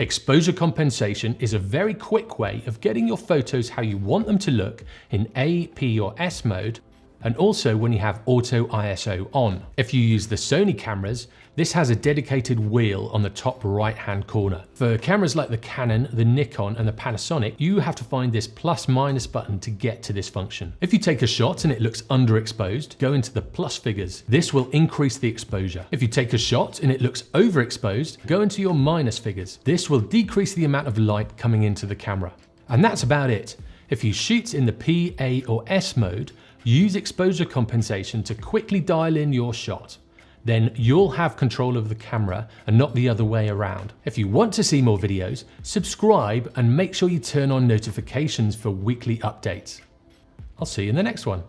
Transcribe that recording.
Exposure compensation is a very quick way of getting your photos how you want them to look in A, P or S mode, and also when you have auto ISO on. If you use the Sony cameras, this has a dedicated wheel on the top right hand corner. For cameras like the Canon, the Nikon and the Panasonic, you have to find this plus minus button to get to this function. If you take a shot and it looks underexposed, go into the plus figures. This will increase the exposure. If you take a shot and it looks overexposed, go into your minus figures. This will decrease the amount of light coming into the camera. And that's about it. If you shoot in the P, A or S mode, use exposure compensation to quickly dial in your shot. Then you'll have control of the camera and not the other way around. If you want to see more videos, subscribe and make sure you turn on notifications for weekly updates. I'll see you in the next one.